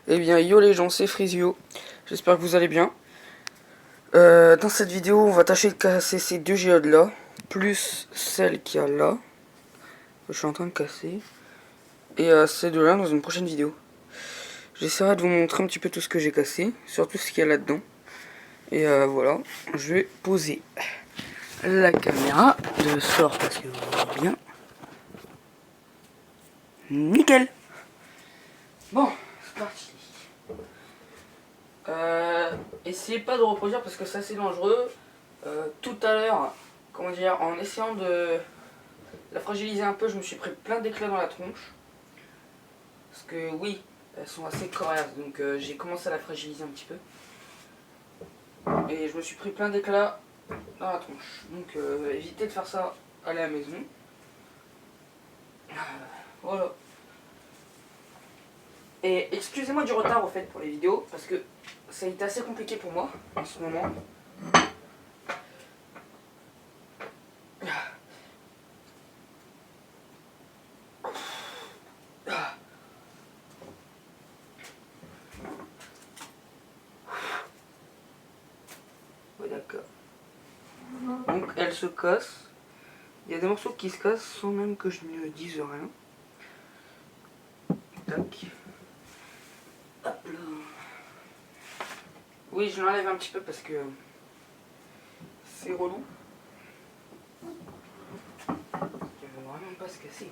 Eh bien, yo les gens, c'est Frizio. J'espère que vous allez bien. Dans cette vidéo, on va tâcher de casser ces deux géodes là, plus celle qu'il y a là, que je suis en train de casser, et ces deux là dans une prochaine vidéo. J'essaierai de vous montrer un petit peu tout ce que j'ai cassé, surtout ce qu'il y a là-dedans. Et voilà, je vais poser la caméra de sorte à ce que vous voyez bien. Nickel. Bon, c'est parti. Essayez pas de reproduire parce que ça c'est dangereux. Tout à l'heure, comment dire, en essayant de la fragiliser un peu, je me suis pris plein d'éclats dans la tronche. Parce que oui, elles sont assez coriaces, donc j'ai commencé à la fragiliser un petit peu. Et je me suis pris plein d'éclats dans la tronche. Donc évitez de faire ça à la maison. Voilà. Et excusez-moi du retard au fait pour les vidéos, parce que ça a été assez compliqué pour moi en ce moment. Ouais, d'accord. Donc elle se casse. Il y a des morceaux qui se cassent sans même que je ne dise rien. Tac. Hop là. Oui, je l'enlève un petit peu parce que c'est relou. Il ne veut vraiment pas se casser.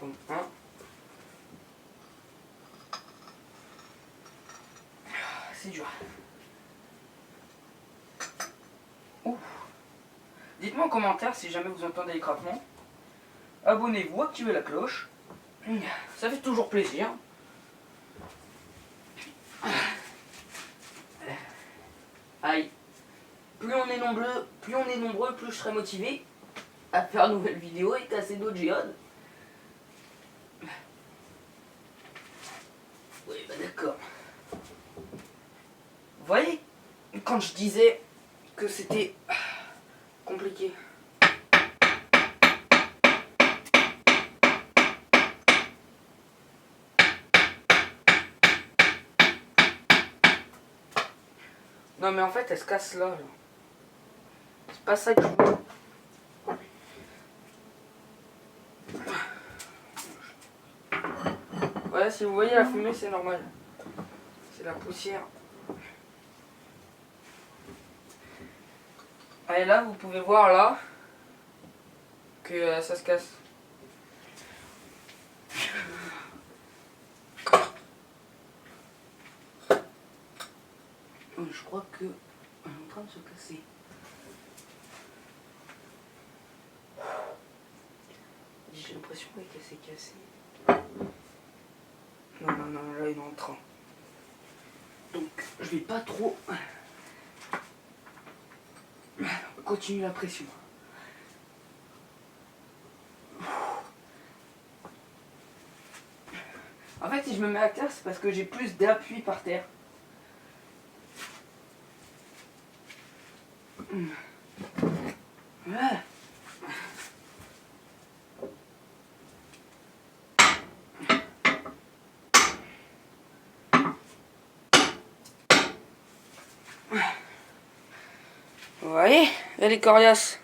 Donc, un. C'est dur. Ouf. Dites-moi en commentaire si jamais vous entendez les craquements. Abonnez-vous, activez la cloche. Ça fait toujours plaisir. Aïe. Plus on est nombreux, plus je serai motivé à faire une nouvelle vidéo et casser d'autres géodes. Oui, bah d'accord. Vous voyez, quand je disais que c'était compliqué. Non mais en fait elle se casse là. C'est pas ça que je veux. Voilà, si vous voyez la fumée c'est normal. C'est la poussière. Et là vous pouvez voir là que ça se casse. Je crois que elle est en train de se casser. J'ai l'impression qu'elle s'est cassée. Non, non, non, là il est en train. Donc je vais pas trop continuer la pression. En fait si je me mets à terre c'est parce que j'ai plus d'appui par terre. Ouais. Vous voyez, elle est coriace.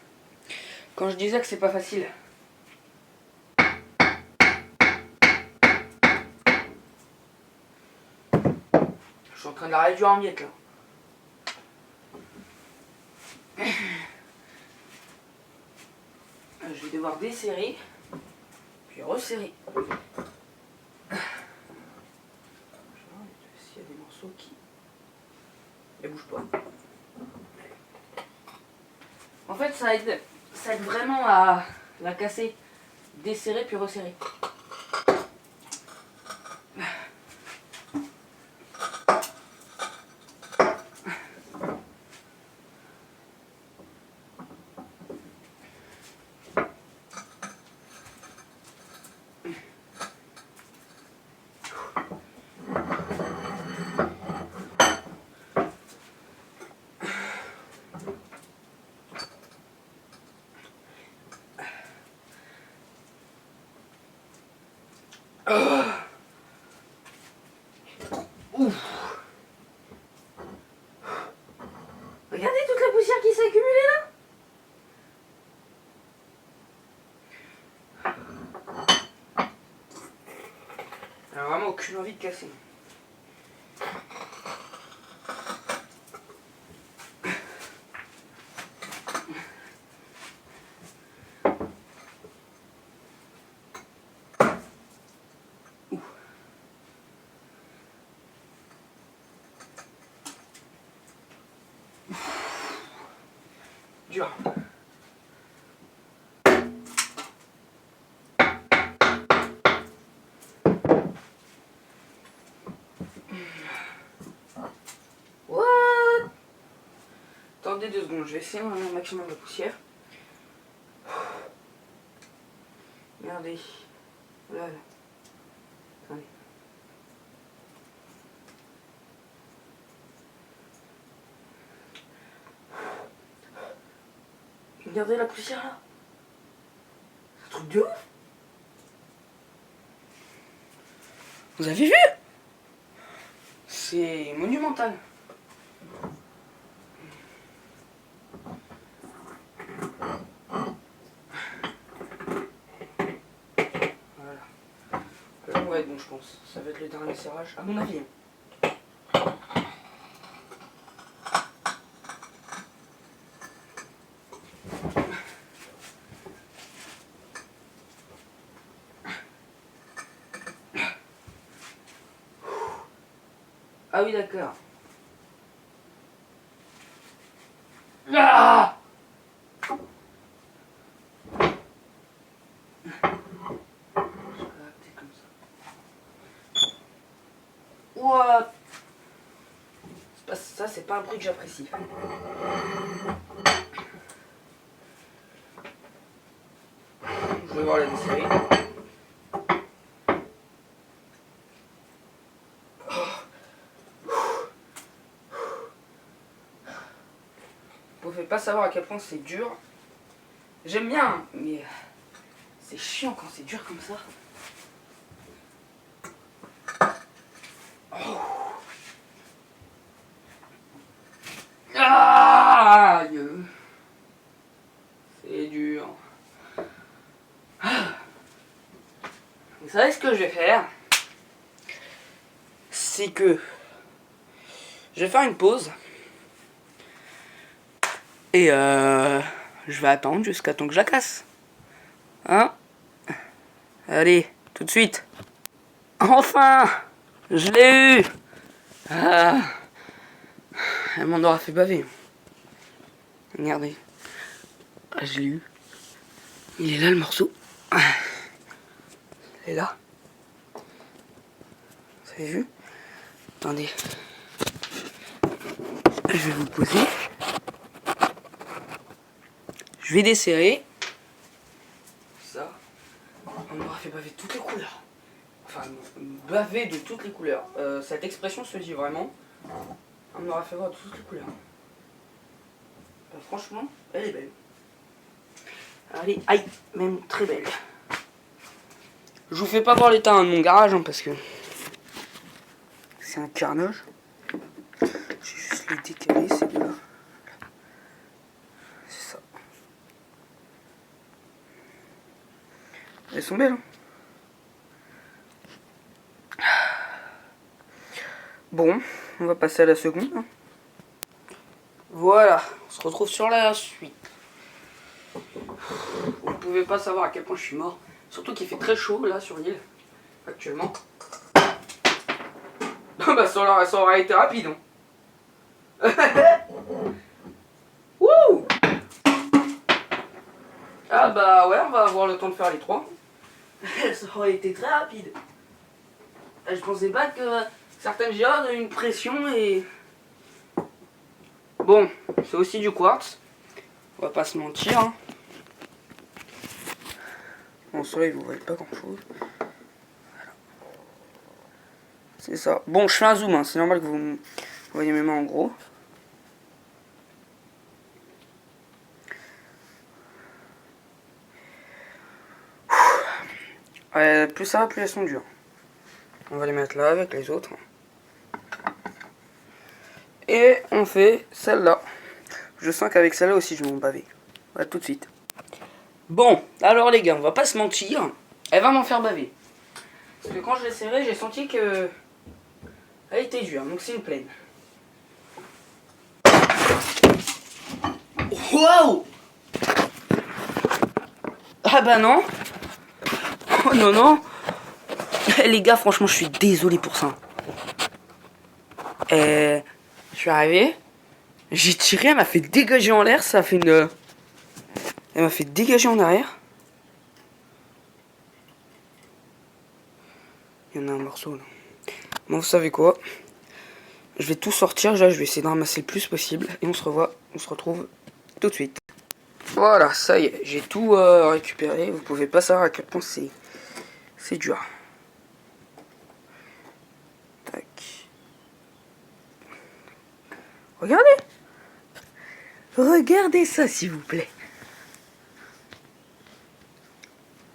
Quand je disais que c'est pas facile. Je suis en train de la réduire en miettes là. Je vais devoir desserrer, puis resserrer. Je vais voir s'il y a des morceaux qui ne bougent pas. En fait, ça aide vraiment à la casser, desserrer puis resserrer. Ouf. Regardez toute la poussière qui s'est accumulée là. Elle a vraiment aucune envie de casser. Dur. What? Attendez 2 secondes, je vais essayer un maximum de poussière. Regardez. Voilà. Attendez. Regardez la poussière là. C'est un truc de ouf. Vous avez vu? C'est monumental. Voilà. Là on va être bon je pense. Ça va être le dernier serrage, à mon avis. Ah oui d'accord. Ah! What? Ça, c'est pas un bruit que j'apprécie. Je vais voir la série. Vous pouvez pas savoir à quel point c'est dur. J'aime bien, mais c'est chiant quand c'est dur comme ça. Aïe! C'est dur. Vous savez ce que je vais faire? C'est que je vais faire une pause. Et je vais attendre jusqu'à temps que je la casse. Hein? Allez, tout de suite. Enfin! Je l'ai eu! Ah, elle m'en aura fait baver. Regardez. Ah, je l'ai eu. Il est là le morceau. Il est là. Vous avez vu? Attendez. Je vais vous poser. Je vais desserrer. Ça. On aura fait baver toutes les couleurs. Enfin, baver de toutes les couleurs. Cette expression se dit vraiment. On aura fait voir de toutes les couleurs. Franchement, elle est belle. Allez, aïe, même très belle. Je vous fais pas voir l'état de mon garage, hein, parce que c'est un carnage. Je vais juste les décaler, ces deux-là. C'est ça. Elles sont belles, hein. Bon, on va passer à la seconde. Hein. Voilà, on se retrouve sur la suite. Vous ne pouvez pas savoir à quel point je suis mort. Surtout qu'il fait très chaud là sur l'île, actuellement. Bah ça aurait été rapide. Hein. Wouh! Ah bah ouais, on va avoir le temps de faire les 3. Ça aurait été très rapide. Je pensais pas que certaines géodes ont une pression et... Bon, c'est aussi du quartz. On va pas se mentir. Hein. Au soleil, vous voyez pas grand chose. Voilà. C'est ça. Bon, je fais un zoom, hein. C'est normal que vous voyez mes mains en gros. Plus ça va, plus elles sont dures. On va les mettre là avec les autres. Et on fait celle-là. Je sens qu'avec celle-là aussi je vais m'en baver. Voilà, tout de suite. Bon, alors les gars, on va pas se mentir. Elle va m'en faire baver. Parce que quand je l'ai serrée, j'ai senti que... elle était dure, donc c'est une plaine. Waouh! Ah bah non. Oh non, non. Les gars, franchement, je suis désolé pour ça. Je suis arrivé. J'ai tiré, elle m'a fait dégager en l'air. Ça a fait une... Elle m'a fait dégager en arrière. Il y en a un morceau là. Bon, vous savez quoi? Je vais tout sortir. Là, je vais essayer de ramasser le plus possible. Et on se retrouve tout de suite. Voilà, ça y est. J'ai tout récupéré. Vous pouvez pas savoir à quel point c'est dur. Tac. Regardez. Regardez ça, s'il vous plaît.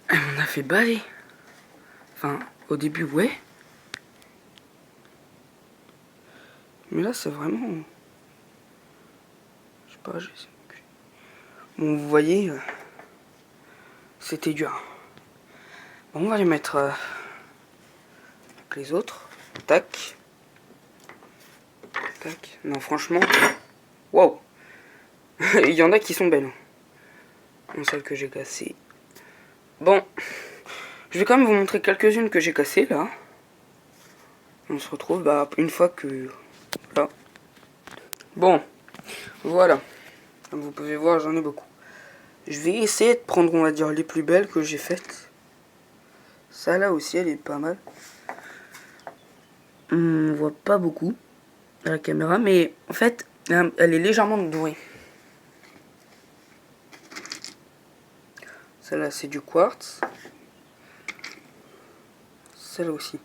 Elle m'en a fait baler. Enfin, au début, ouais. Mais là, c'est vraiment... Je sais pas, bon, vous voyez, c'était dur. Bon, on va les mettre avec les autres. Tac. Tac. Non, franchement... Waouh. Il y en a qui sont belles. Bon, celle que j'ai cassée. Bon. Je vais quand même vous montrer quelques-unes que j'ai cassées, là. On se retrouve, bah, une fois que... Là. Bon. Voilà. Comme vous pouvez voir, j'en ai beaucoup. Je vais essayer de prendre, on va dire, les plus belles que j'ai faites. Ça, là aussi, elle est pas mal. On voit pas beaucoup à la caméra, mais en fait, elle est légèrement dorée. Celle-là, c'est du quartz. Celle-là aussi.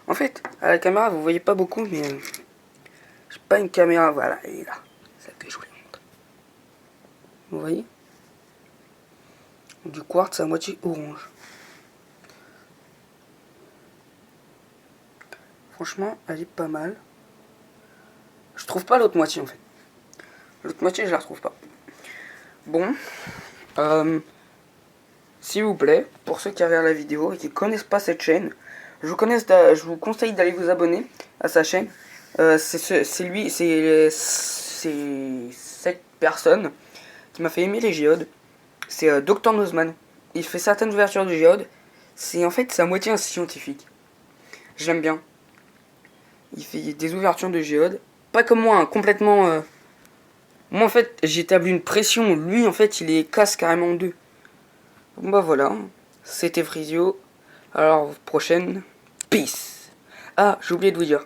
En fait, à la caméra, vous voyez pas beaucoup, mais j'ai pas une caméra. Voilà, elle est là. C'est ça que je voulais montrer. Vous voyez? Du quartz à moitié orange. Franchement, elle est pas mal. Je trouve pas l'autre moitié, en fait. L'autre moitié, je la retrouve pas. Bon. S'il vous plaît, pour ceux qui regardent la vidéo et qui connaissent pas cette chaîne, je vous conseille d'aller vous abonner à sa chaîne. C'est cette personne qui m'a fait aimer les géodes. C'est Dr Nozman. Il fait certaines ouvertures de géodes. C'est à moitié un scientifique. J'aime bien. Il fait des ouvertures de géodes. Pas comme moi, hein, complètement... Moi en fait, j'ai établi une pression. Lui en fait, il les casse carrément en deux. Bon bah voilà. C'était Frizio. Alors, prochaine. Peace. Ah, j'ai oublié de vous dire.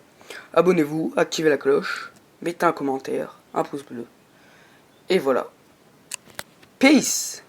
Abonnez-vous, activez la cloche, mettez un commentaire, un pouce bleu. Et voilà. Peace.